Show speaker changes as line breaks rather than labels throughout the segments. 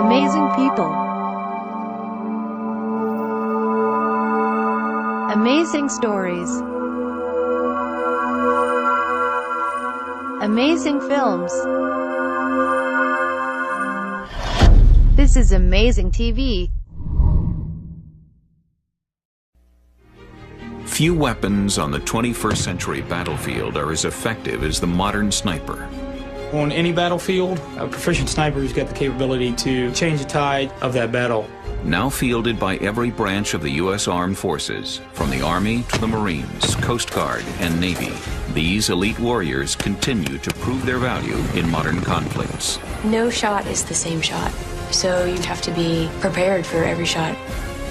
Amazing people. Amazing stories. Amazing films. This is amazing TV.
Few weapons on the 21st century battlefield are as effective as the modern sniper.
On any battlefield, a proficient sniper has got the capability to change the tide of that battle.
Now fielded by every branch of the U.S. Armed Forces, from the Army to the Marines, Coast Guard, and Navy, these elite warriors continue to prove their value in modern conflicts.
No shot is the same shot, so you have to be prepared for every shot.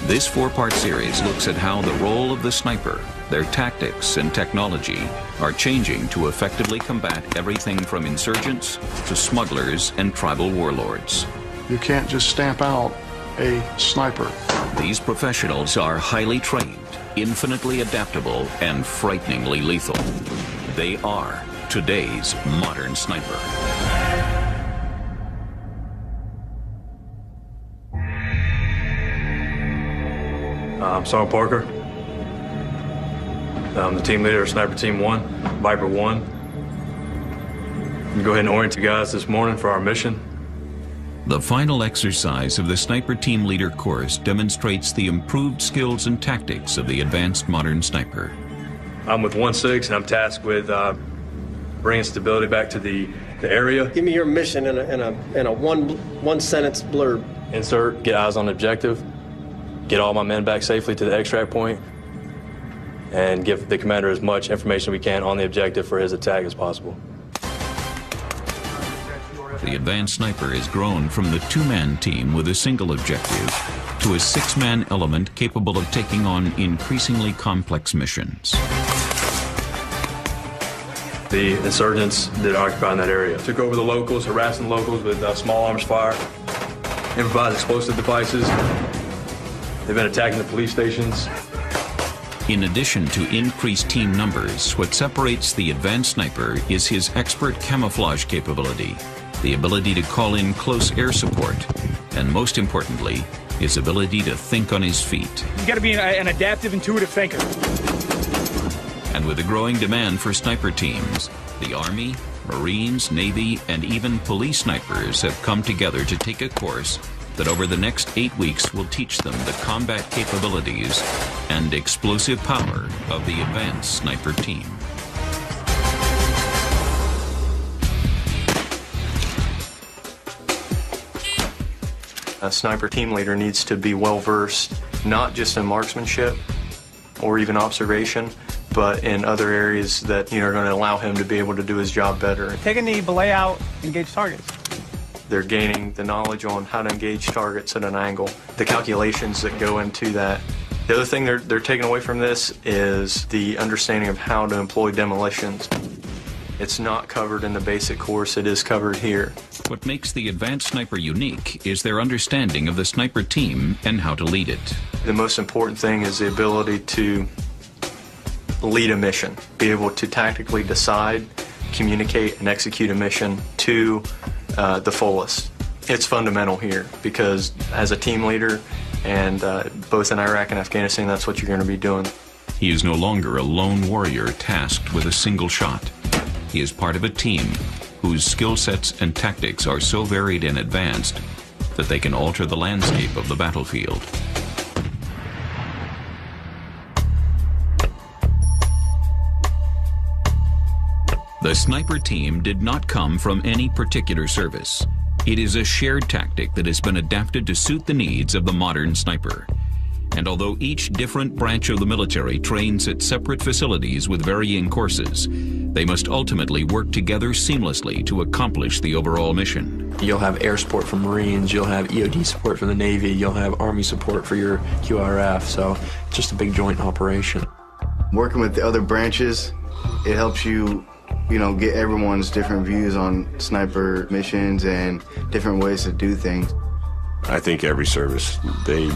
This four-part series looks at how the role of the sniper, their tactics and technology are changing to effectively combat everything from insurgents to smugglers and tribal warlords.
You can't just stamp out a sniper.
These professionals are highly trained, infinitely adaptable, and frighteningly lethal. They are today's modern sniper.
I'm Sergeant Parker. I'm the team leader of Sniper Team 1, Viper 1. I'm gonna go ahead and orient you guys this morning for our mission.
The final exercise of the Sniper Team Leader course demonstrates the improved skills and tactics of the advanced modern sniper.
I'm with 1-6 and I'm tasked with bringing stability back to the area.
Give me your mission in a one sentence blurb.
Insert, get eyes on objective, get all my men back safely to the extract point, and give the commander as much information we can on the objective for his attack as possible.
The advanced sniper has grown from the two-man team with a single objective to a six-man element capable of taking on increasingly complex missions.
The insurgents that are occupying that area took over the locals, harassing locals with small arms fire, improvised explosive devices. They've been attacking the police stations.
In addition to increased team numbers, what separates the advanced sniper is his expert camouflage capability, the ability to call in close air support, and most importantly, his ability to think on his feet.
You've got to be an adaptive, intuitive thinker.
And with a growing demand for sniper teams, the Army, Marines, Navy, and even police snipers have come together to take a course that over the next 8 weeks will teach them the combat capabilities and explosive power of the advanced sniper team.
A sniper team leader needs to be well versed, not just in marksmanship or even observation, but in other areas that are going to allow him to be able to do his job better.
Take a knee, belay out, engage targets.
They're gaining the knowledge on how to engage targets at an angle, the calculations that go into that. The other thing they're taking away from this is the understanding of how to employ demolitions. It's not covered in the basic course, it is covered here.
What makes the advanced sniper unique is their understanding of the sniper team and how to lead it.
The most important thing is the ability to lead a mission, be able to tactically decide, communicate, and execute a mission to the fullest. It's fundamental here because as a team leader and both in Iraq and Afghanistan, that's what you're going to be doing.
He is no longer a lone warrior tasked with a single shot. He is part of a team whose skill sets and tactics are so varied and advanced that they can alter the landscape of the battlefield. The sniper team did not come from any particular service. It is a shared tactic that has been adapted to suit the needs of the modern sniper. And although each different branch of the military trains at separate facilities with varying courses, they must ultimately work together seamlessly to accomplish the overall mission.
You'll have air support from Marines, you'll have EOD support from the Navy, you'll have Army support for your QRF, so it's just a big joint operation.
Working with the other branches, it helps you get everyone's different views on sniper missions and different ways to do things.
I think every service, they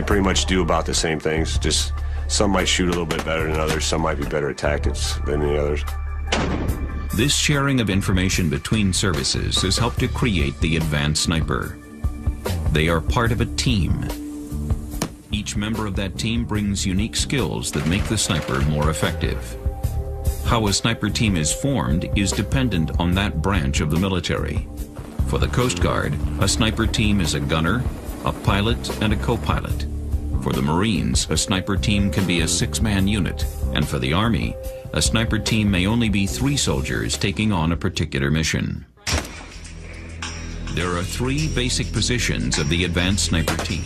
pretty much do about the same things, just some might shoot a little bit better than others, some might be better at tactics than the others.
This sharing of information between services has helped to create the advanced sniper. They are part of a team. Each member of that team brings unique skills that make the sniper more effective. How a sniper team is formed is dependent on that branch of the military. For the Coast Guard, a sniper team is a gunner, a pilot, and a co-pilot. For the Marines, a sniper team can be a 6-man unit, and for the Army, a sniper team may only be 3 soldiers taking on a particular mission. There are 3 basic positions of the advanced sniper team.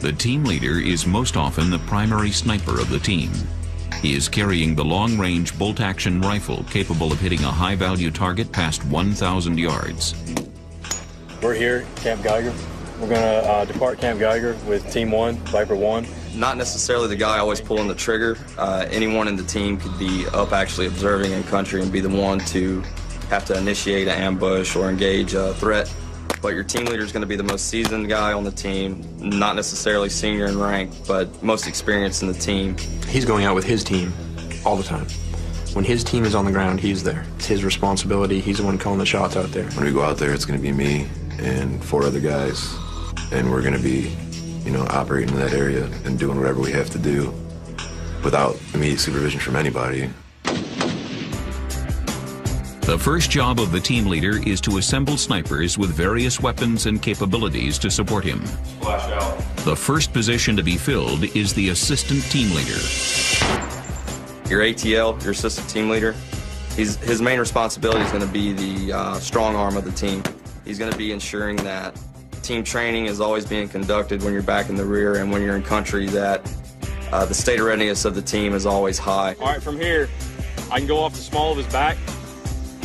The team leader is most often the primary sniper of the team. He is carrying the long-range bolt-action rifle capable of hitting a high-value target past 1,000 yards.
We're here, Camp Geiger. We're going to depart Camp Geiger with Team 1, Viper 1.
Not necessarily the guy always pulling the trigger. Anyone in the team could be up actually observing in country and be the one to have to initiate an ambush or engage a threat. But your team leader is going to be the most seasoned guy on the team, not necessarily senior in rank, but most experienced in the team.
He's going out with his team all the time. When his team is on the ground, he's there. It's his responsibility. He's the one calling the shots out there.
When we go out there, it's going to be me and 4 other guys, and we're going to be, operating in that area and doing whatever we have to do without immediate supervision from anybody.
The first job of the team leader is to assemble snipers with various weapons and capabilities to support him.
Flash out.
The first position to be filled is the assistant team leader.
Your ATL, your assistant team leader, his main responsibility is going to be the strong arm of the team. He's going to be ensuring that team training is always being conducted when you're back in the rear, and when you're in country, that the state of readiness of the team is always high.
All right, from here, I can go off the small of his back.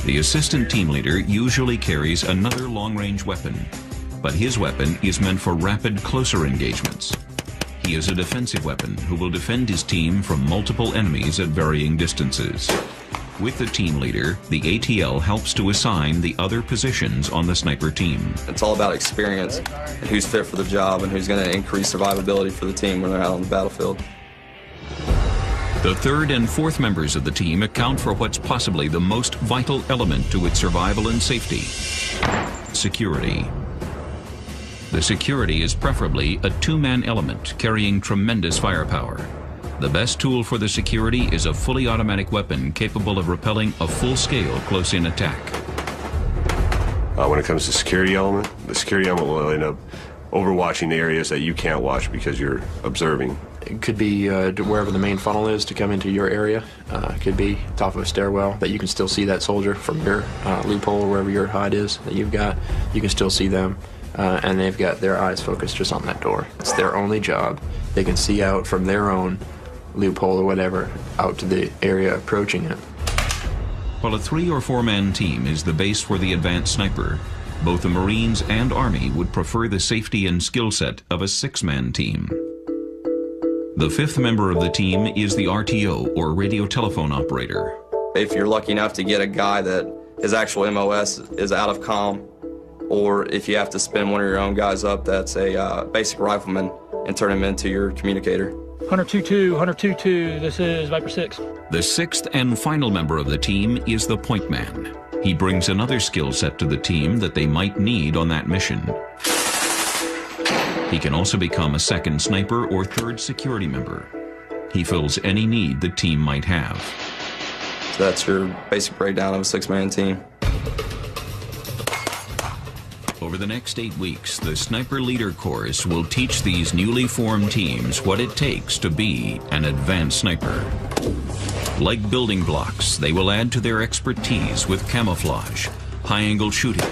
The assistant team leader usually carries another long-range weapon, but his weapon is meant for rapid, closer engagements. He is a defensive weapon who will defend his team from multiple enemies at varying distances. With the team leader, the ATL helps to assign the other positions on the sniper team.
It's all about experience and who's fit for the job and who's going to increase survivability for the team when they're out on the battlefield.
The 3rd and 4th members of the team account for what's possibly the most vital element to its survival and safety: security. The security is preferably a 2-man element carrying tremendous firepower. The best tool for the security is a fully automatic weapon capable of repelling a full-scale close-in attack.
When it comes to security element, the security element will end up overwatching the areas that you can't watch because you're observing.
It could be wherever the main funnel is to come into your area. It could be top of a stairwell that you can still see that soldier from your loophole, or wherever your hide is that you've got. You can still see them, and they've got their eyes focused just on that door. It's their only job. They can see out from their own loophole or whatever out to the area approaching it.
While a 3- or 4-man team is the base for the advanced sniper, both the Marines and Army would prefer the safety and skill set of a 6-man team. The 5th member of the team is the RTO, or radio telephone operator.
If you're lucky enough to get a guy that his actual MOS is out of comm, or if you have to spin one of your own guys up that's a basic rifleman and turn him into your communicator.
Hunter 2-2, Hunter 2-2, this is Viper 6.
The 6th and final member of the team is the point man. He brings another skill set to the team that they might need on that mission. He can also become a 2nd sniper or 3rd security member. He fills any need the team might have.
So that's your basic breakdown of a 6-man team.
Over the next 8 weeks, the Sniper Leader Course will teach these newly formed teams what it takes to be an advanced sniper. Like building blocks, they will add to their expertise with camouflage, high-angle shooting,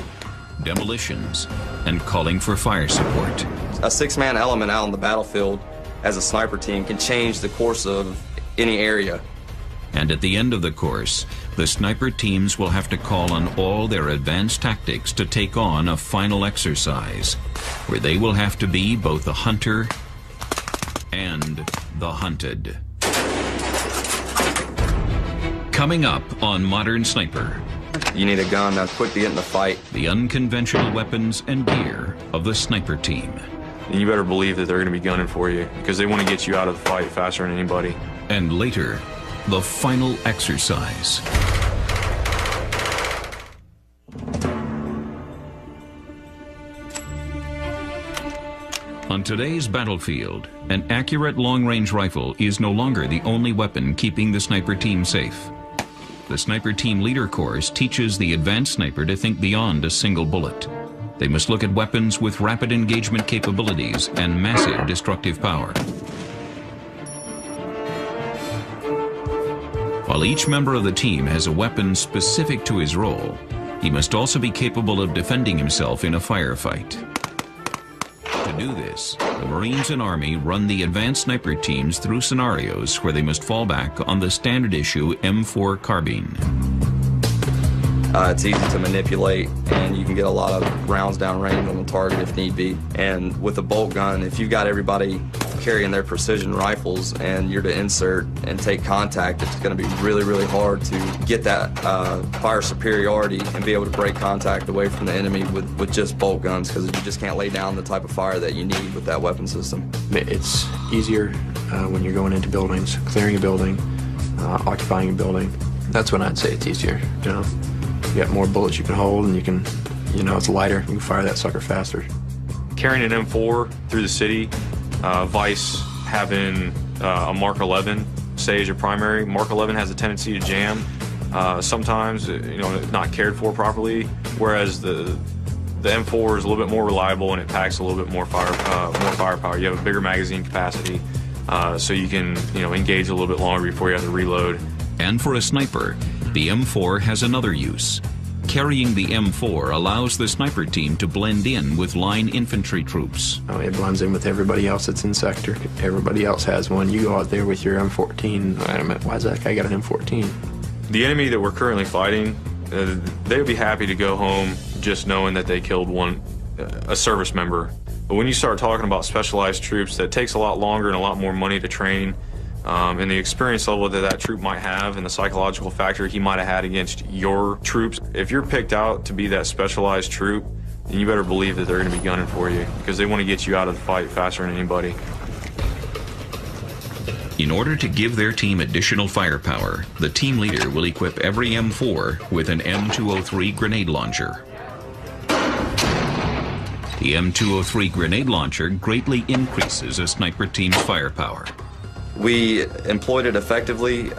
demolitions, and calling for fire support.
A 6-man element out on the battlefield as a sniper team can change the course of any area.
And at the end of the course, the sniper teams will have to call on all their advanced tactics to take on a final exercise, where they will have to be both the hunter and the hunted. Coming up on Modern Sniper.
You need a gun that's quick to get in the fight.
The unconventional weapons and gear of the sniper team.
And you better believe that they're going to be gunning for you, because they want to get you out of the fight faster than anybody.
And later, the final exercise. On today's battlefield, an accurate long-range rifle is no longer the only weapon keeping the sniper team safe. The Sniper Team Leader course teaches the advanced sniper to think beyond a single bullet. They must look at weapons with rapid engagement capabilities and massive destructive power. While each member of the team has a weapon specific to his role, he must also be capable of defending himself in a firefight. To do this, the Marines and Army run the advanced sniper teams through scenarios where they must fall back on the standard issue M4 carbine.
It's easy to manipulate, and you can get a lot of rounds downrange on the target if need be. And with a bolt gun, if you've got everybody carrying their precision rifles and you're to insert and take contact, it's going to be really, really hard to get that fire superiority and be able to break contact away from the enemy with just bolt guns, because you just can't lay down the type of fire that you need with that weapon system.
It's easier when you're going into buildings, clearing a building, occupying a building. That's when I'd say it's easier, you know. You got more bullets you can hold, and you can, you know, it's lighter. You can fire that sucker faster.
Carrying an M4 through the city, Vice having a Mark 11, say, as your primary. Mark 11 has a tendency to jam. Sometimes, you know, it's not cared for properly, whereas the M4 is a little bit more reliable and it packs a little bit more firepower. You have a bigger magazine capacity, so you can, you know, engage a little bit longer before you have to reload.
And for a sniper, the M4 has another use. Carrying the M4 allows the sniper team to blend in with line infantry troops.
Oh, it blends in with everybody else that's in sector. Everybody else has one. You go out there with your M14. Wait a minute, why's that guy got an M14?
The enemy that we're currently fighting, they would be happy to go home just knowing that they killed a service member. But when you start talking about specialized troops, that takes a lot longer and a lot more money to train. And the experience level that troop might have and the psychological factor he might have had against your troops. If you're picked out to be that specialized troop, then you better believe that they're going to be gunning for you, because they want to get you out of the fight faster than anybody.
In order to give their team additional firepower, the team leader will equip every M4 with an M203 grenade launcher. The M203 grenade launcher greatly increases a sniper team's firepower.
We employed it effectively in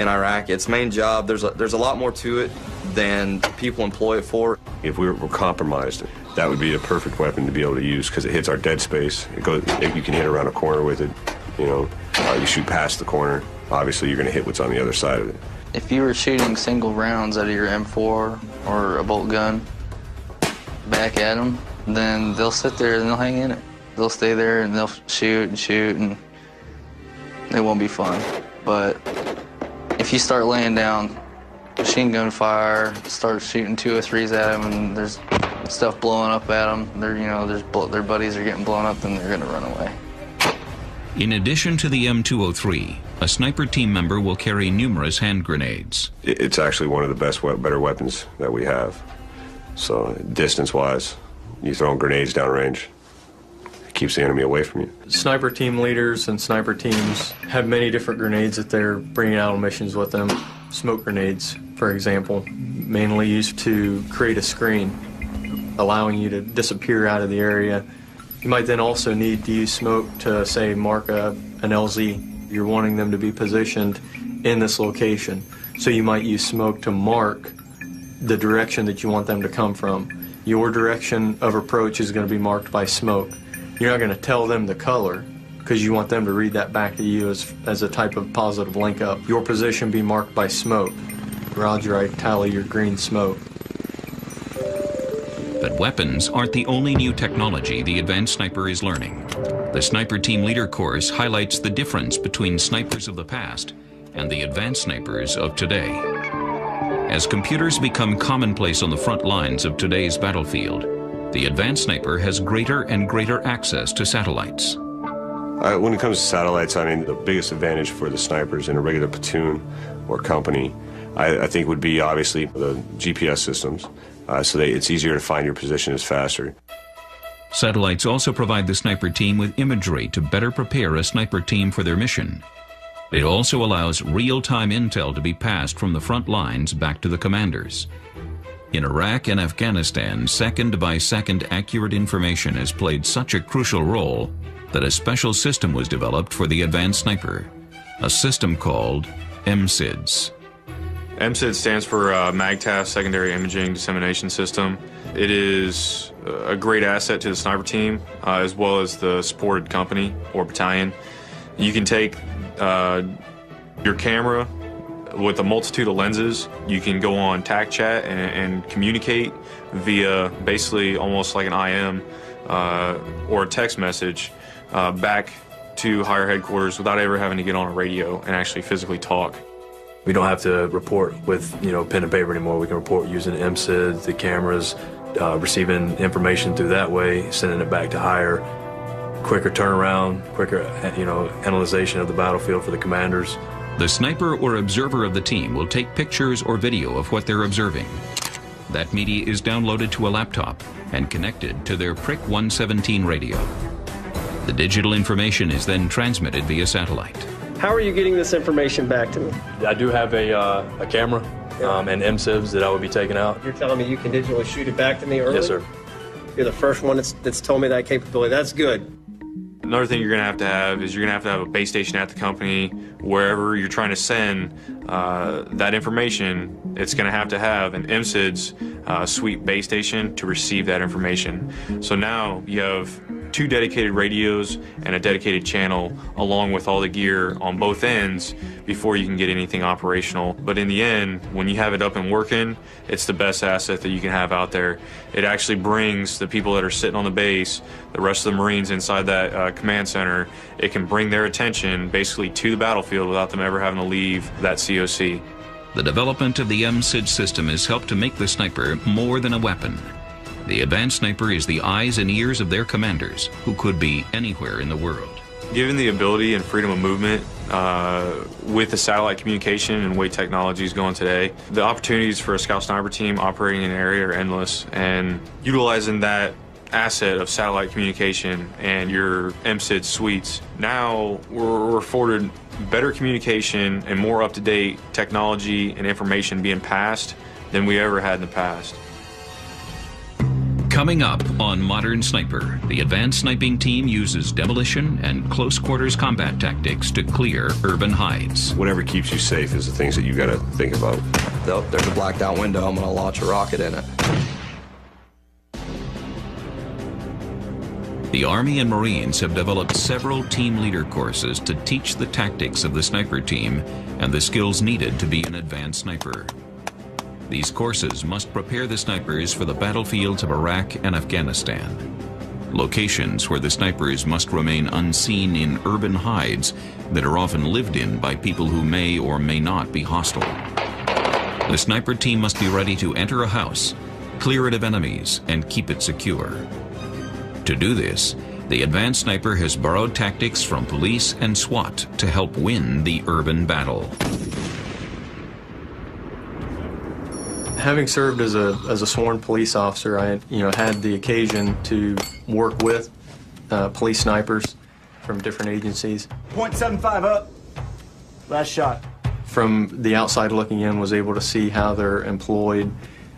Iraq. Its main job, there's a lot more to it than people employ it for.
If we were compromised, that would be a perfect weapon to be able to use, because it hits our dead space. You can hit around a corner with it. You know, you shoot past the corner. Obviously, you're going to hit what's on the other side of it.
If you were shooting single rounds out of your M4 or a bolt gun back at them, then they'll sit there and they'll hang in it. They'll stay there and they'll shoot and it won't be fun. But if you start laying down machine gun fire, start shooting 203s at them, and there's stuff blowing up at them, their buddies are getting blown up, then they're going to run away.
In addition to the M203, a sniper team member will carry numerous hand grenades.
It's actually one of the better weapons that we have. So distance-wise, you throw grenades downrange. Keeps the enemy away from you.
Sniper team leaders and sniper teams have many different grenades that they're bringing out on missions with them. Smoke grenades, for example, mainly used to create a screen, allowing you to disappear out of the area. You might then also need to use smoke to, say, mark an LZ. You're wanting them to be positioned in this location. So you might use smoke to mark the direction that you want them to come from. Your direction of approach is going to be marked by smoke. You're not going to tell them the color, because you want them to read that back to you as a type of positive link up. Your position be marked by smoke. Roger, I tally your green smoke.
But weapons aren't the only new technology the advanced sniper is learning. The Sniper Team Leader course highlights the difference between snipers of the past and the advanced snipers of today. As computers become commonplace on the front lines of today's battlefield, the advanced sniper has greater and greater access to satellites.
When it comes to satellites, I mean, the biggest advantage for the snipers in a regular platoon or company, I think would be obviously the GPS systems. So it's easier to find your position, is faster.
Satellites also provide the sniper team with imagery to better prepare a sniper team for their mission. It also allows real-time intel to be passed from the front lines back to the commanders. In Iraq and Afghanistan, second-by-second accurate information has played such a crucial role that a special system was developed for the advanced sniper, a system called MSIDS.
MSID stands for MAGTF, Secondary Imaging Dissemination System. It is a great asset to the sniper team, as well as the supported company or battalion. You can take your camera with a multitude of lenses. You can go on TAC chat and communicate via basically almost like an IM or a text message back to higher headquarters without ever having to get on a radio and actually physically talk.
We don't have to report with pen and paper anymore. We can report using MSID, the cameras, receiving information through that way, sending it back to higher, quicker turnaround, quicker analyzation of the battlefield for the commanders.
The sniper or observer of the team will take pictures or video of what they're observing. That media is downloaded to a laptop and connected to their PRIC 117 radio. The digital information is then transmitted via satellite.
How are you getting this information back to me?
I do have a camera and MSIVs that I would be taking out.
You're telling me you can digitally shoot it back to me early?
Yes, sir.
You're the first one that's told me that capability. That's good.
Another thing you're going to have is you're going to have a base station at the company. Wherever you're trying to send that information, it's going to have an MSIDS suite base station to receive that information. So now you have 2 dedicated radios and a dedicated channel along with all the gear on both ends before you can get anything operational. But in the end, when you have it up and working, it's the best asset that you can have out there. It actually brings the people that are sitting on the base, the rest of the Marines inside that command center, it can bring their attention basically to the battlefield without them ever having to leave that COC.
The development of the MSID system has helped to make the sniper more than a weapon. The advanced sniper is the eyes and ears of their commanders, who could be anywhere in the world.
Given the ability and freedom of movement with the satellite communication and way technology is going today, the opportunities for a scout sniper team operating in an area are endless, and utilizing that asset of satellite communication and your MSID suites, now we're afforded better communication and more up-to-date technology and information being passed than we ever had in the past.
Coming up on Modern Sniper, the advanced sniping team uses demolition and close-quarters combat tactics to clear urban hides.
Whatever keeps you safe is the things that you got to think about.
Oh, there's a blacked out window. I'm going to launch a rocket in it.
The Army and Marines have developed several team leader courses to teach the tactics of the sniper team and the skills needed to be an advanced sniper. These courses must prepare the snipers for the battlefields of Iraq and Afghanistan, locations where the snipers must remain unseen in urban hides that are often lived in by people who may or may not be hostile. The sniper team must be ready to enter a house, clear it of enemies, and keep it secure. To do this, the advanced sniper has borrowed tactics from police and SWAT to help win the urban battle.
Having served as a sworn police officer, I had the occasion to work with police snipers from different agencies.
.75 up. Last shot.
From the outside looking in, was able to see how they're employed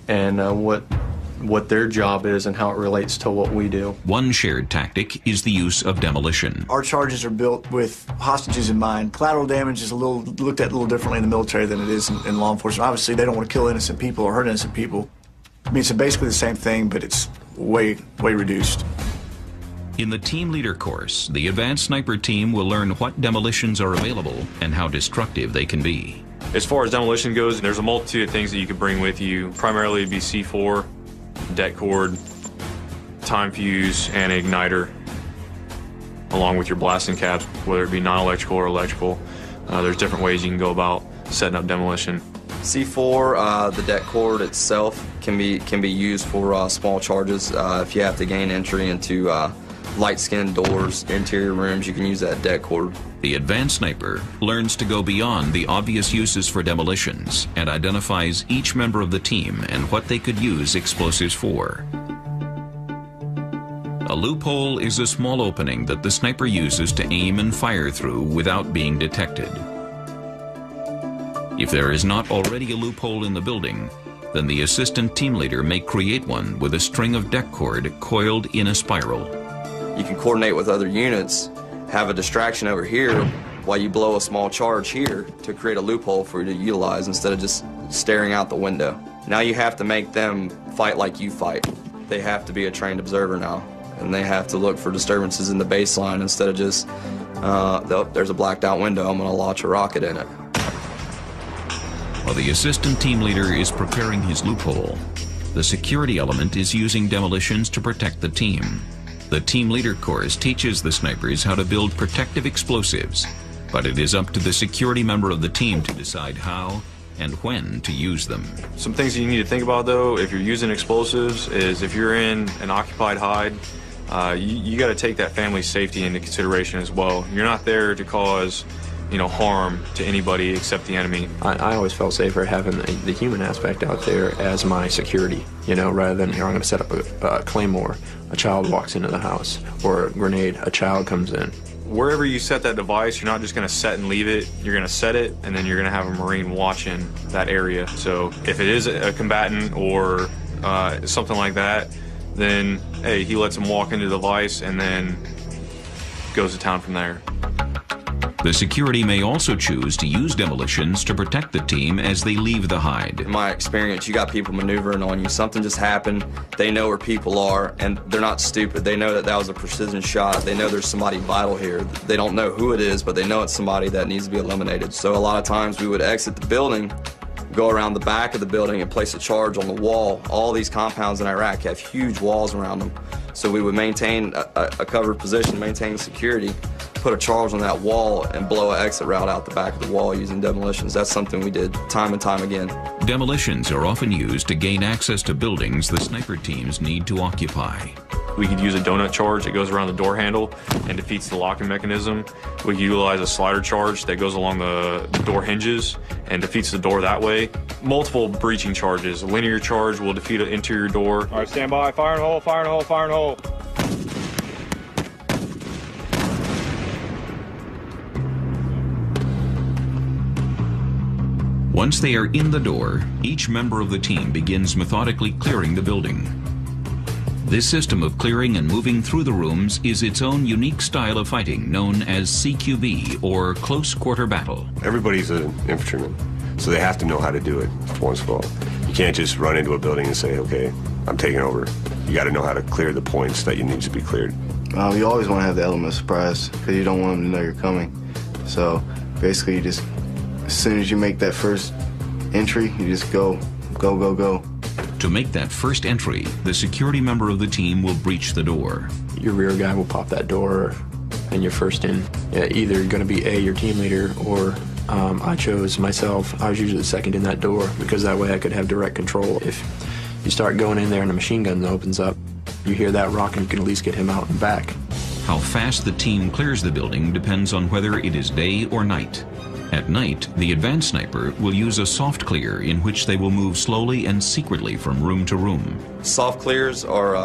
and what their job is and how it relates to what we do.
One shared tactic is the use of demolition.
Our charges are built with hostages in mind. Collateral damage is looked at a little differently in the military than it is in law enforcement. Obviously, they don't want to kill innocent people or hurt innocent people. I mean, it's basically the same thing, but it's way reduced.
In the team leader course, the advanced sniper team will learn what demolitions are available and how destructive they can be.
As far as demolition goes, there's a multitude of things that you could bring with you. Primarily it'd be C4, det cord, time fuse, and igniter, along with your blasting caps, whether it be non-electrical or electrical. There's different ways you can go about setting up demolition.
C4, the det cord itself can be used for small charges. If you have to gain entry into light-skinned doors, interior rooms, you can use that det cord.
The advanced sniper learns to go beyond the obvious uses for demolitions and identifies each member of the team and what they could use explosives for. A loophole is a small opening that the sniper uses to aim and fire through without being detected. If there is not already a loophole in the building, then the assistant team leader may create one with a string of deck cord coiled in a spiral.
You can coordinate with other units, have a distraction over here while you blow a small charge here to create a loophole for you to utilize instead of just staring out the window. Now you have to make them fight like you fight. They have to be a trained observer now, and they have to look for disturbances in the baseline instead of just, there's a blacked out window, I'm gonna launch a rocket in it.
While the assistant team leader is preparing his loophole, the security element is using demolitions to protect the team. The team leader course teaches the snipers how to build protective explosives, but it is up to the security member of the team to decide how and when to use them.
Some things you need to think about, though, if you're using explosives, is if you're in an occupied hide, you got to take that family's safety into consideration as well. You're not there to cause, harm to anybody except the enemy.
I always felt safer having the human aspect out there as my security, rather than, I'm going to set up a claymore, a child walks into the house, or a grenade, a child comes in.
Wherever you set that device, you're not just going to set and leave it. You're going to set it, and then you're going to have a Marine watching that area. So if it is a combatant or something like that, then, hey, he lets him walk into the device and then goes to town from there.
The security may also choose to use demolitions to protect the team as they leave the hide.
In my experience, you got people maneuvering on you. Something just happened. They know where people are, and they're not stupid. They know that was a precision shot. They know there's somebody vital here. They don't know who it is, but they know it's somebody that needs to be eliminated. So a lot of times we would exit the building, go around the back of the building and place a charge on the wall. All these compounds in Iraq have huge walls around them. So we would maintain a covered position, maintain security, put a charge on that wall and blow an exit route out the back of the wall using demolitions. That's something we did time and time again.
Demolitions are often used to gain access to buildings the sniper teams need to occupy.
We could use a donut charge that goes around the door handle and defeats the locking mechanism. We could utilize a slider charge that goes along the door hinges and defeats the door that way. Multiple breaching charges. A linear charge will defeat an interior door. All right, stand by. Fire and hole, fire and hole, fire and hole.
Once they are in the door, each member of the team begins methodically clearing the building. This system of clearing and moving through the rooms is its own unique style of fighting known as CQB, or close quarter battle.
Everybody's an infantryman, so they have to know how to do it once for all. You can't just run into a building and say, okay, I'm taking over. You got to know how to clear the points that you need to be cleared.
You always want to have the element of surprise because you don't want them to know you're coming. So basically you just, as soon as you make that first entry, you just go, go, go, go.
To make that first entry, the security member of the team will breach the door.
Your rear guy will pop that door and you're first in. Either going to be your team leader, or I chose myself. I was usually the second in that door because that way I could have direct control. If you start going in there and the machine gun opens up, you hear that rock and you can at least get him out and back.
How fast the team clears the building depends on whether it is day or night. At night, the advanced sniper will use a soft clear in which they will move slowly and secretly from room to room.
Soft clears are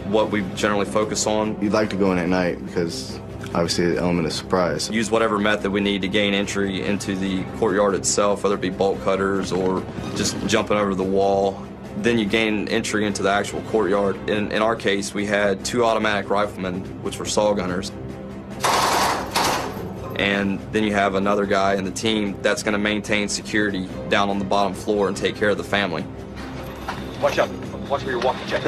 what we generally focus on.
You'd like to go in at night because obviously the element of surprise.
Use whatever method we need to gain entry into the courtyard itself, whether it be bolt cutters or just jumping over the wall. Then you gain entry into the actual courtyard. In our case, we had 2 automatic riflemen, which were saw gunners. And then you have another guy in the team that's going to maintain security down on the bottom floor and take care of the family.
Watch out. Watch where you're walking, Jack.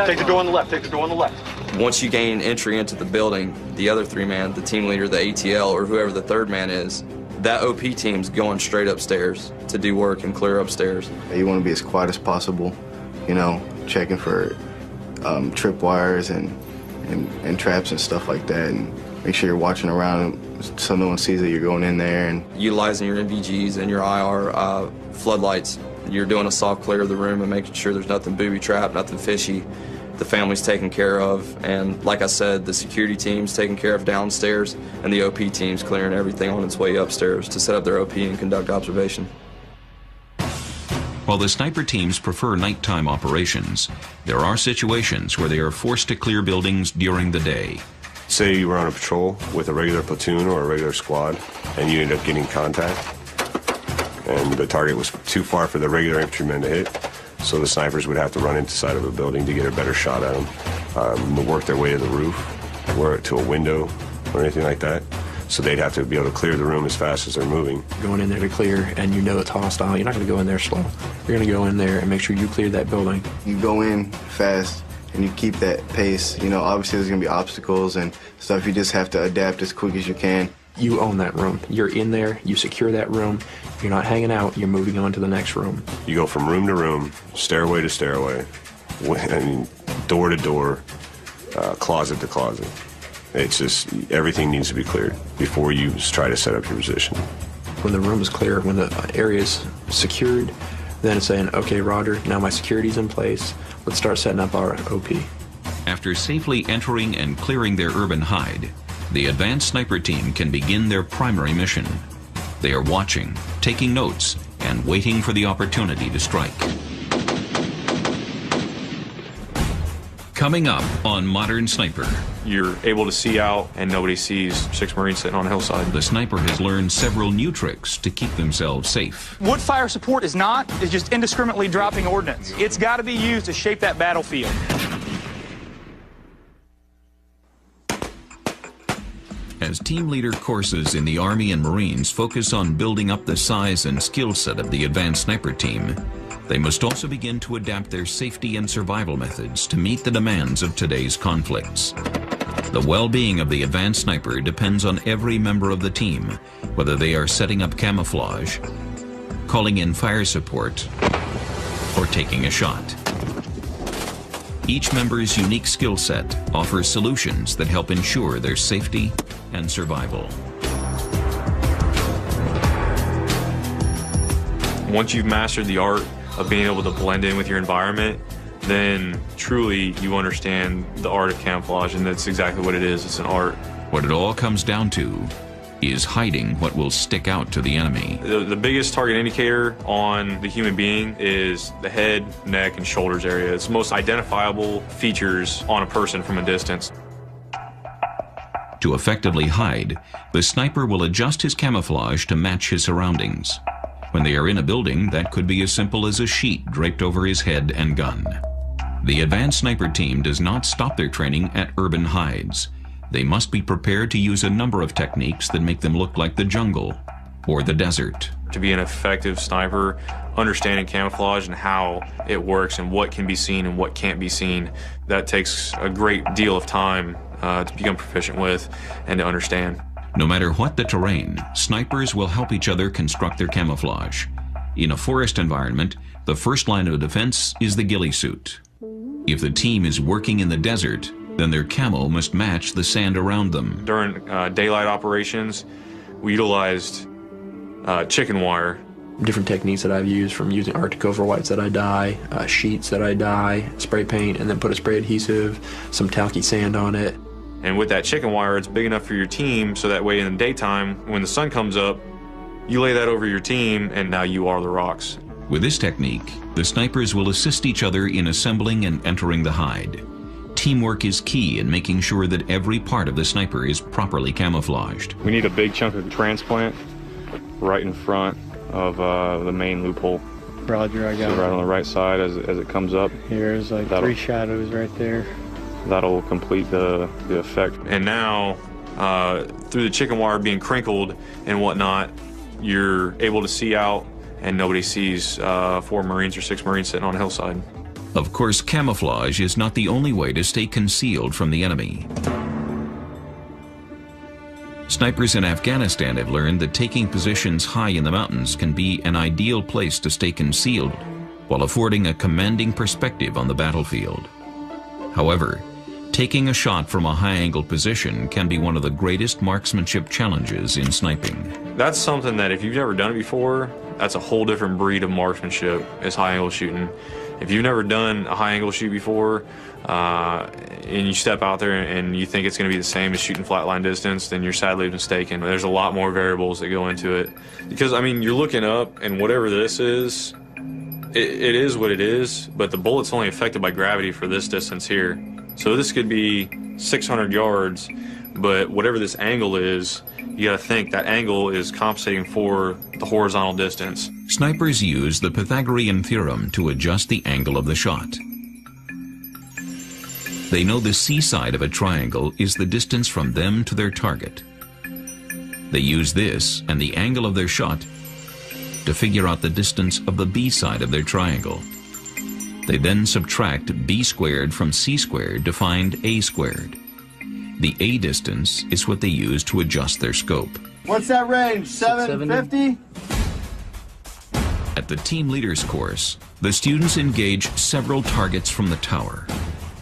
Take the door on the left. Take the door on the left.
Once you gain entry into the building, the other 3-man, the team leader, the ATL, or whoever the 3rd man is, that OP team's going straight upstairs to do work and clear upstairs.
You want to be as quiet as possible, checking for tripwires and traps and stuff like that, and make sure you're watching around so no one sees that you're going in there. And
utilizing your NVGs and your IR floodlights, you're doing a soft clear of the room and making sure there's nothing booby-trapped, nothing fishy. The family's taken care of, and like I said, the security team's taken care of downstairs, and the OP team's clearing everything on its way upstairs to set up their OP and conduct observation.
While the sniper teams prefer nighttime operations, there are situations where they are forced to clear buildings during the day.
Say you were on a patrol with a regular platoon or a regular squad, and you ended up getting contact, and the target was too far for the regular infantrymen to hit. So the snipers would have to run into the side of a building to get a better shot at them, to work their way to the roof, or to a window, or anything like that. So they'd have to be able to clear the room as fast as they're moving.
Going in there to clear, and you know it's hostile, you're not going to go in there slow. You're going to go in there and make sure you clear that building.
You go in fast, and you keep that pace. You know, obviously there's going to be obstacles and stuff. You just have to adapt as quick as you can.
You own that room. You're in there, you secure that room. You're not hanging out, you're moving on to the next room.
You go from room to room, stairway to stairway, door to door, closet to closet. It's just, everything needs to be cleared before you try to set up your position.
When the room is clear, when the area is secured, then it's saying, okay, Roger, now my security's in place. Let's start setting up our OP.
After safely entering and clearing their urban hide, the advanced sniper team can begin their primary mission. They are watching, taking notes, and waiting for the opportunity to strike. Coming up on Modern Sniper.
You're able to see out and nobody sees 6 Marines sitting on a hillside.
The sniper has learned several new tricks to keep themselves safe.
What fire support is just indiscriminately dropping ordnance. It's got to be used to shape that battlefield.
As team leader courses in the Army and Marines focus on building up the size and skill set of the advanced sniper team, they must also begin to adapt their safety and survival methods to meet the demands of today's conflicts. The well-being of the advanced sniper depends on every member of the team, whether they are setting up camouflage, calling in fire support, or taking a shot. Each member's unique skill set offers solutions that help ensure their safety and survival.
Once you've mastered the art of being able to blend in with your environment, then truly you understand the art of camouflage, and that's exactly what it is. It's an art.
What it all comes down to is hiding what will stick out to the enemy.
The biggest target indicator on the human being is the head, neck, and shoulders area. It's the most identifiable features on a person from a distance.
To effectively hide, the sniper will adjust his camouflage to match his surroundings. When they are in a building, that could be as simple as a sheet draped over his head and gun. The advanced sniper team does not stop their training at urban hides. They must be prepared to use a number of techniques that make them look like the jungle or the desert.
To be an effective sniper, understanding camouflage and how it works and what can be seen and what can't be seen, that takes a great deal of time to become proficient with and to understand.
No matter what the terrain, snipers will help each other construct their camouflage. In a forest environment, the first line of defense is the ghillie suit. If the team is working in the desert, then their camo must match the sand around them.
During daylight operations, we utilized chicken wire.
Different techniques that I've used, from using Arctic Over Whites that I dye, sheets that I dye, spray paint, and then put a spray adhesive, some talky sand on it.
And with that chicken wire, it's big enough for your team, so that way in the daytime, when the sun comes up, you lay that over your team, and now you are the rocks.
With this technique, the snipers will assist each other in assembling and entering the hide. Teamwork is key in making sure that every part of the sniper is properly camouflaged.
We need a big chunk of transplant right in front of the main loophole.
Roger, I got it.
So right on the right side as it comes up.
Here's like 3 shadows right there.
That'll complete the effect.
And now, through the chicken wire being crinkled and whatnot, you're able to see out and nobody sees 4 Marines or 6 Marines sitting on a hillside.
Of course, camouflage is not the only way to stay concealed from the enemy. Snipers in Afghanistan have learned that taking positions high in the mountains can be an ideal place to stay concealed while affording a commanding perspective on the battlefield. However, taking a shot from a high-angle position can be one of the greatest marksmanship challenges in sniping.
That's something that if you've never done it before, that's a whole different breed of marksmanship, is high-angle shooting. If you've never done a high-angle shoot before, and you step out there and you think it's going to be the same as shooting flatline distance, then you're sadly mistaken. There's a lot more variables that go into it. Because, I mean, you're looking up, and whatever this is, it is what it is, but the bullet's only affected by gravity for this distance here. So this could be 600 yards, but whatever this angle is, You got to think that angle is compensating for the horizontal distance.
Snipers use the Pythagorean theorem to adjust the angle of the shot. They know the C side of a triangle is the distance from them to their target. They use this and the angle of their shot to figure out the distance of the B side of their triangle. They then subtract B squared from C squared to find A squared. The A distance is what they use to adjust their scope.
What's that range? 750?
At the Team Leaders course, the students engage several targets from the tower.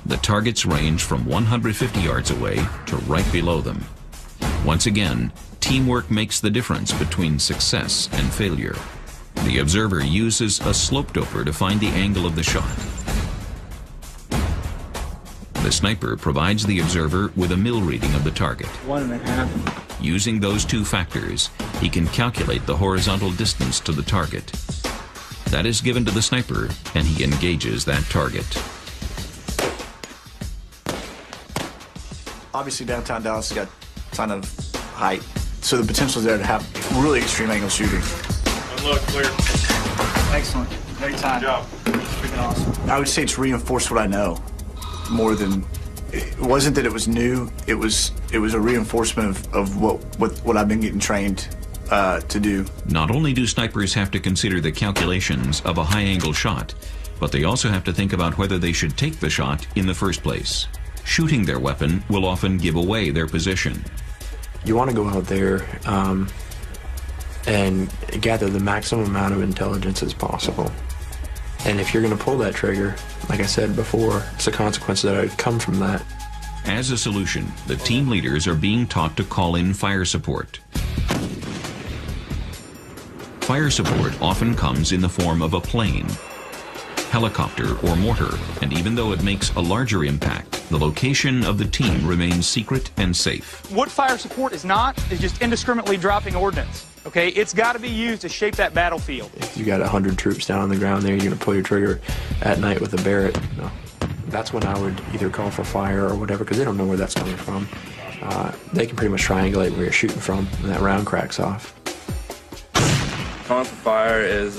The targets range from 150 yards away to right below them. Once again, teamwork makes the difference between success and failure. The observer uses a slope doper to find the angle of the shot. The sniper provides the observer with a mil reading of the target.
1.5.
Using those two factors, he can calculate the horizontal distance to the target. That is given to the sniper, and he engages that target.
Obviously, downtown Dallas has got a ton of height, so the potential is there to have really extreme angle shooting.
Look, clear.
Excellent. Great time.
Good job.
Freaking awesome. I would say it's reinforced what I know more than it wasn't that it was new. It was a reinforcement of what I've been getting trained to do.
Not only do snipers have to consider the calculations of a high-angle shot, but they also have to think about whether they should take the shot in the first place. Shooting their weapon will often give away their position.
You want to go out there and gather the maximum amount of intelligence as possible. And if you're going to pull that trigger, like I said before, it's the consequences that would come from that.
As a solution, the team leaders are being taught to call in fire support. Fire support often comes in the form of a plane, helicopter, or mortar, and even though it makes a larger impact, the location of the team remains secret and safe.
What fire support is not is just indiscriminately dropping ordnance. Okay, it's got to be used to shape that battlefield.
If you got 100 troops down on the ground there, you're going to pull your trigger at night with a Barrett. No. That's when I would either call for fire or whatever, because they don't know where that's coming from. They can pretty much triangulate where you're shooting from, and that round cracks off.
Calling for fire is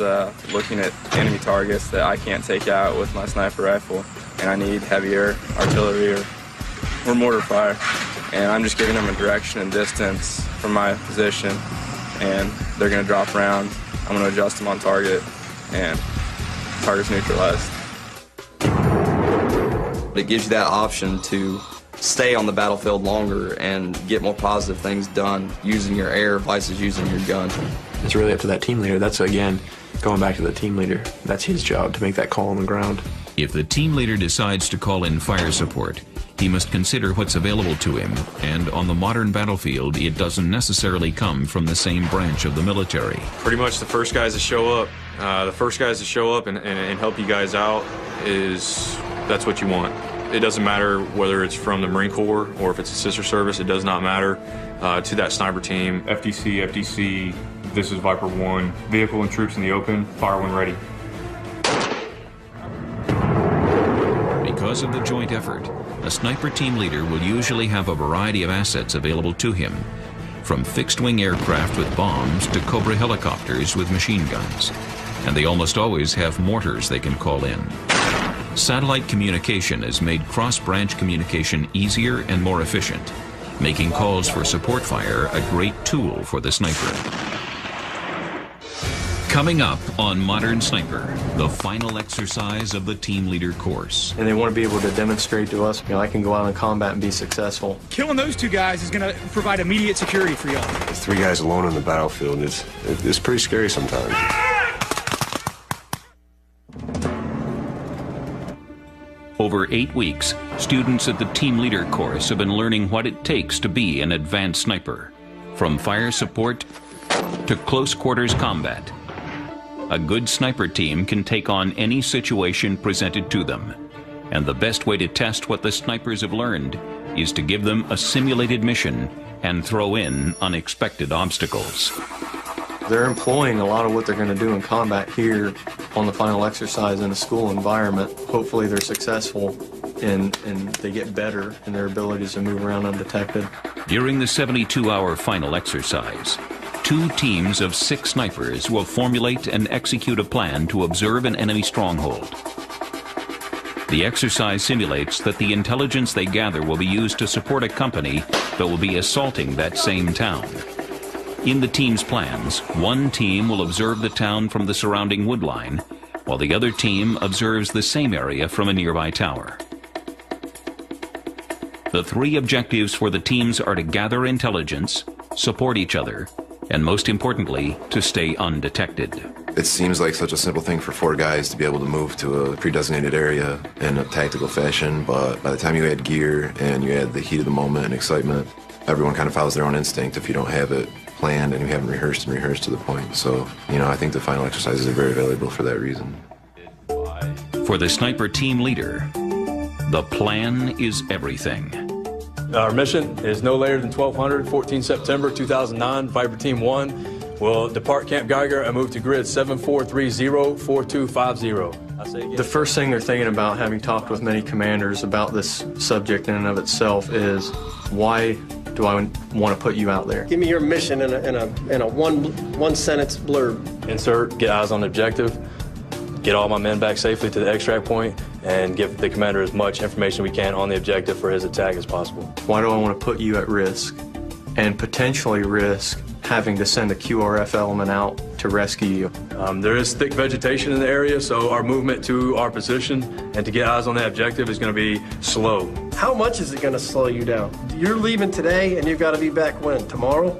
looking at enemy targets that I can't take out with my sniper rifle, and I need heavier artillery or mortar fire. And I'm just giving them a direction and distance from my position, and they're going to drop around. I'm going to adjust them on target, and target's neutralized. It gives you that option to stay on the battlefield longer and get more positive things done using your air versus using your gun.
It's really up to that team leader. That's, again, going back to the team leader. That's his job to make that call on the ground.
If the team leader decides to call in fire support, he must consider what's available to him, and on the modern battlefield, it doesn't necessarily come from the same branch of the military.
Pretty much the first guys to show up, and help you guys out that's what you want. It doesn't matter whether it's from the Marine Corps or if it's a sister service, it does not matter to that sniper team.
FDC, this is Viper 1. Vehicle and troops in the open, fire when ready.
Because of the joint effort, a sniper team leader will usually have a variety of assets available to him, from fixed-wing aircraft with bombs to Cobra helicopters with machine guns. And they almost always have mortars they can call in. Satellite communication has made cross-branch communication easier and more efficient, making calls for support fire a great tool for the sniper. Coming up on Modern Sniper, the final exercise of the team leader course.
And they want to be able to demonstrate to us, I can go out in combat and be successful.
Killing those two guys is going to provide immediate security for y'all.
3 guys alone on the battlefield, it's pretty scary sometimes.
Over 8 weeks, students at the team leader course have been learning what it takes to be an advanced sniper, from fire support to close quarters combat. A good sniper team can take on any situation presented to them, and the best way to test what the snipers have learned is to give them a simulated mission and throw in unexpected obstacles.
They're employing a lot of what they're going to do in combat here on the final exercise in a school environment. Hopefully they're successful and they get better in their abilities to move around undetected.
During the 72-hour final exercise, 2 teams of 6 snipers will formulate and execute a plan to observe an enemy stronghold. The exercise simulates that the intelligence they gather will be used to support a company that will be assaulting that same town. In the team's plans, one team will observe the town from the surrounding wood line, while the other team observes the same area from a nearby tower. The 3 objectives for the teams are to gather intelligence, support each other, and most importantly, to stay undetected.
It seems like such a simple thing for 4 guys to be able to move to a pre-designated area in a tactical fashion, but by the time you add gear and you add the heat of the moment and excitement, everyone kind of follows their own instinct if you don't have it planned and you haven't rehearsed to the point. So, I think the final exercises are very valuable for that reason.
For the sniper team leader, the plan is everything.
Our mission is no later than 1200, 14 September 2009. Viper Team 1 will depart Camp Geiger and move to grid 7430-4250.
The first thing they're thinking about, having talked with many commanders about this subject in and of itself, is why do I want to put you out there?
Give me your mission in a one sentence blurb.
Insert, get eyes on the objective, get all my men back safely to the extract point, and give the commander as much information we can on the objective for his attack as possible.
Why do I want to put you at risk and potentially risk having to send a QRF element out to rescue you?
There is thick vegetation in the area, so our movement to our position and to get eyes on that objective is going to be slow.
How much is it going to slow you down? You're leaving today and you've got to be back when? Tomorrow?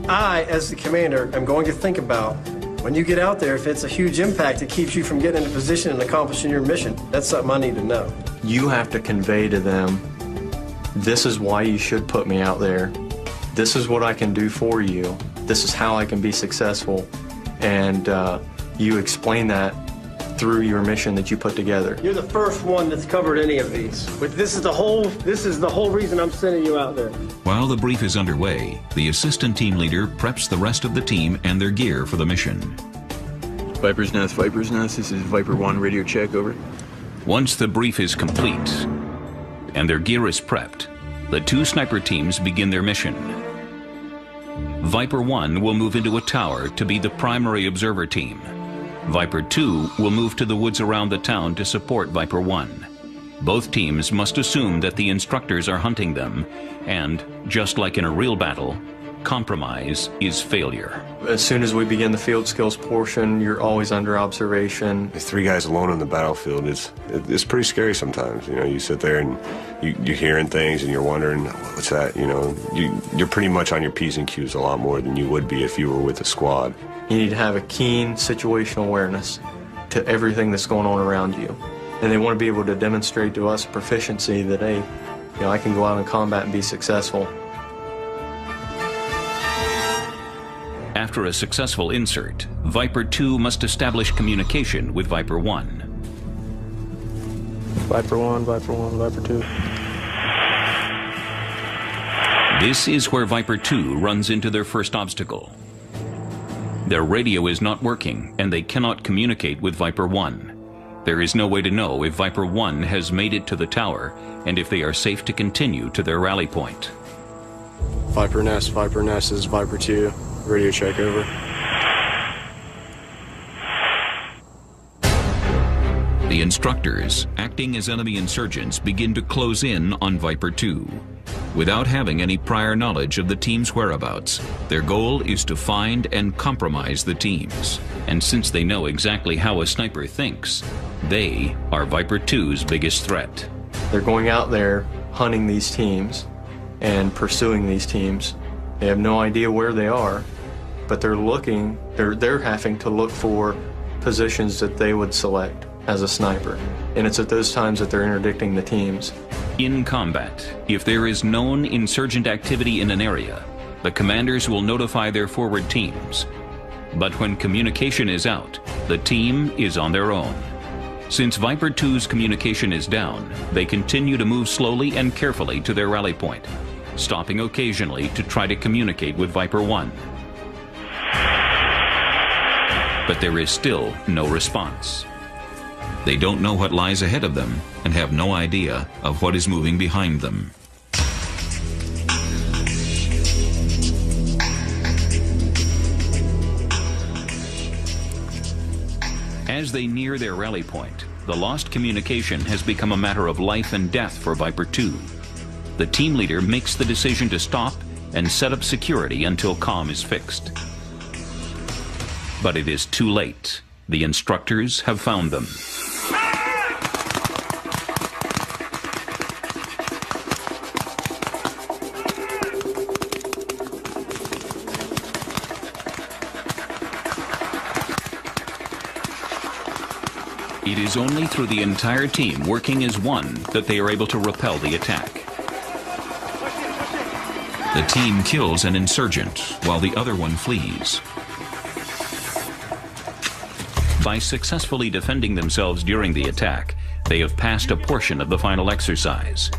I, as the commander, am going to think about when you get out there, if it's a huge impact, it keeps you from getting into position and accomplishing your mission. That's something I need to know.
You have to convey to them, this is why you should put me out there. This is what I can do for you. This is how I can be successful. And you explain that through your mission that you put together.
You're the first one that's covered any of these. But this is the whole reason I'm sending you out there.
While the brief is underway, the assistant team leader preps the rest of the team and their gear for the mission.
Viper's Nest, this is Viper 1, radio check, over.
Once the brief is complete and their gear is prepped, the 2 sniper teams begin their mission. Viper 1 will move into a tower to be the primary observer team. Viper 2 will move to the woods around the town to support Viper 1. Both teams must assume that the instructors are hunting them, and, just like in a real battle, compromise is failure.
As soon as we begin the field skills portion, you're always under observation.
3 guys alone on the battlefield, it's pretty scary sometimes. You sit there and you're hearing things and you're wondering, what's that? You're pretty much on your P's and Q's a lot more than you would be if you were with a squad.
You need to have a keen situational awareness to everything that's going on around you. And they want to be able to demonstrate to us proficiency that, hey, I can go out in combat and be successful.
After a successful insert, Viper 2 must establish communication with Viper 1.
Viper 1, Viper 2.
This is where Viper 2 runs into their first obstacle. Their radio is not working, and they cannot communicate with Viper 1. There is no way to know if Viper 1 has made it to the tower, and if they are safe to continue to their rally point.
Viper Nest is Viper 2, radio check, over.
The instructors, acting as enemy insurgents, begin to close in on Viper 2. Without having any prior knowledge of the team's whereabouts, their goal is to find and compromise the teams. And since they know exactly how a sniper thinks, they are Viper 2's biggest threat.
They're going out there hunting these teams and pursuing these teams. They have no idea where they are, but they're having to look for positions that they would select as a sniper. And it's at those times that they're interdicting the teams.
In combat, if there is known insurgent activity in an area, the commanders will notify their forward teams. But when communication is out, the team is on their own. Since Viper 2's communication is down, they continue to move slowly and carefully to their rally point, stopping occasionally to try to communicate with Viper 1. but there is still no response. They don't know what lies ahead of them and have no idea of what is moving behind them. As they near their rally point, the lost communication has become a matter of life and death for Viper 2. The team leader makes the decision to stop and set up security until comm is fixed. But it is too late. The instructors have found them. It is only through the entire team working as one that they are able to repel the attack. The team kills an insurgent while the other one flees. By successfully defending themselves during the attack, they have passed a portion of the final exercise.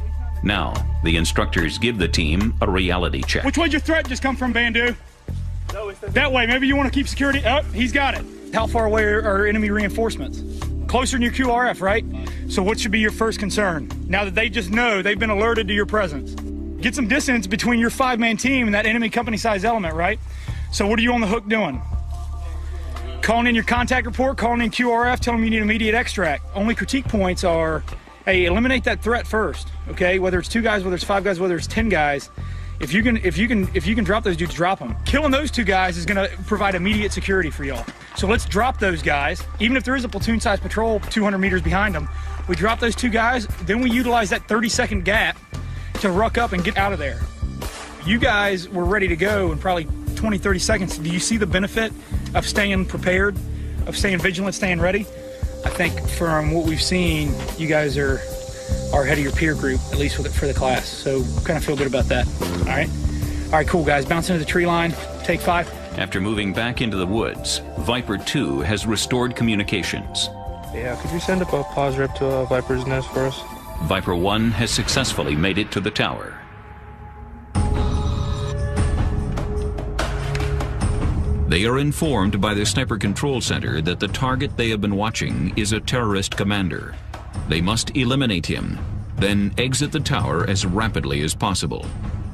Now, the instructors give the team a reality check.
Which way did your threat just come from, Bandu? That way. Maybe you want to keep security. Oh, he's got it. How far away are enemy reinforcements? Closer than your QRF, right? So what should be your first concern? Now that they just know they've been alerted to your presence. Get some distance between your 5-man team and that enemy company-size element, right? So what are you on the hook doing? Calling in your contact report, calling in QRF, telling them you need immediate extract. Only critique points are, hey, eliminate that threat first, okay? Whether it's 2 guys, whether it's 5 guys, whether it's 10 guys. If you can drop those dudes, drop them. Killing those 2 guys is gonna provide immediate security for y'all. So let's drop those guys. Even if there is a platoon-sized patrol 200 meters behind them, we drop those 2 guys, then we utilize that 30-second gap to ruck up and get out of there. You guys were ready to go in probably 20, 30 seconds. Do you see the benefit of staying prepared, of staying vigilant, staying ready? I think from what we've seen, you guys are ahead of your peer group, at least for the class. So kind of feel good about that. All right, cool, guys. Bounce into the tree line. Take 5.
After moving back into the woods, Viper 2 has restored communications.
Yeah, could you send up a pause rip to Viper's nest for us?
Viper 1 has successfully made it to the tower. They are informed by the Sniper Control Center that the target they have been watching is a terrorist commander. They must eliminate him, then exit the tower as rapidly as possible.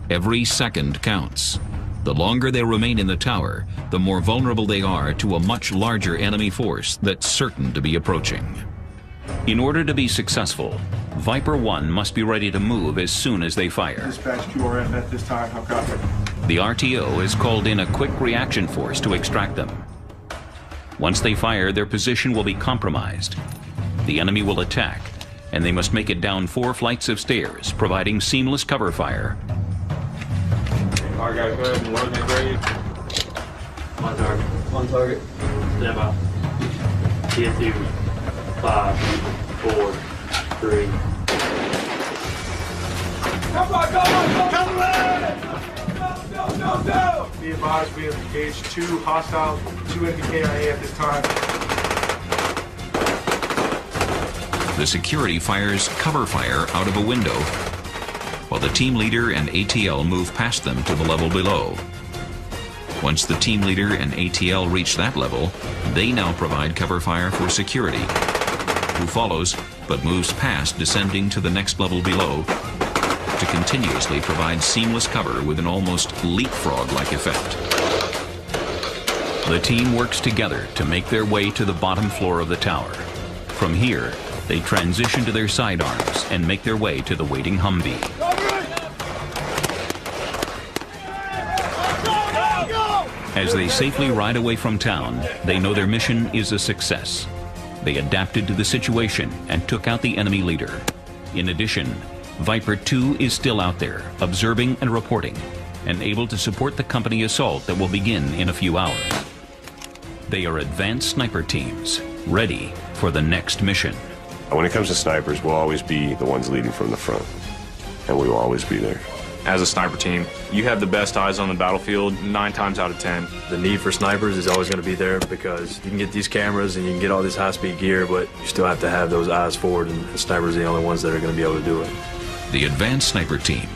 Every second counts. The longer they remain in the tower, the more vulnerable they are to a much larger enemy force that's certain to be approaching. In order to be successful, Viper 1 must be ready to move as soon as they fire.
Dispatch QRF at this time. How copy?
The RTO has called in a quick reaction force to extract them. Once they fire, their position will be compromised. The enemy will attack, and they must make it down 4 flights of stairs, providing seamless cover fire.
All right, guys, go ahead and load and grade. On target. On target. Stand by. T2. 5, 4, 3.
Come on, come on, come on! Go! Be advised, we have engaged 2 hostile, 2 NPKIA at this time.
The security fires cover fire out of a window, while the team leader and ATL move past them to the level below. Once the team leader and ATL reach that level, they now provide cover fire for security, who follows but moves past, descending to the next level below to continuously provide seamless cover with an almost leapfrog-like effect. The team works together to make their way to the bottom floor of the tower. From here, they transition to their sidearms and make their way to the waiting Humvee. As they safely ride away from town, they know their mission is a success. They adapted to the situation and took out the enemy leader. In addition, Viper 2 is still out there, observing and reporting, and able to support the company assault that will begin in a few hours. They are advanced sniper teams, ready for the next mission.
When it comes to snipers, we'll always be the ones leading from the front, and we will always be there.
As a sniper team, you have the best eyes on the battlefield 9 times out of 10.
The need for snipers is always going to be there because you can get these cameras and you can get all this high-speed gear, but you still have to have those eyes forward, and snipers are the only ones that are going to be able to do it.
The advanced sniper team,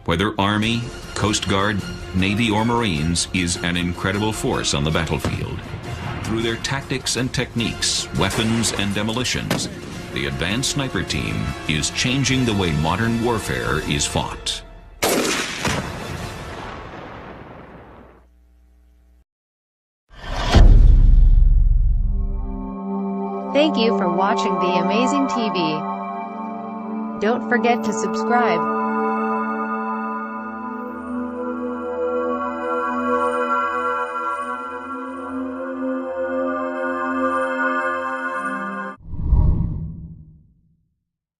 whether Army, Coast Guard, Navy, or Marines, is an incredible force on the battlefield. Through their tactics and techniques, weapons and demolitions, the Advanced Sniper Team is changing the way modern warfare is fought.
Thank you for watching The Amazing TV. Don't forget to subscribe.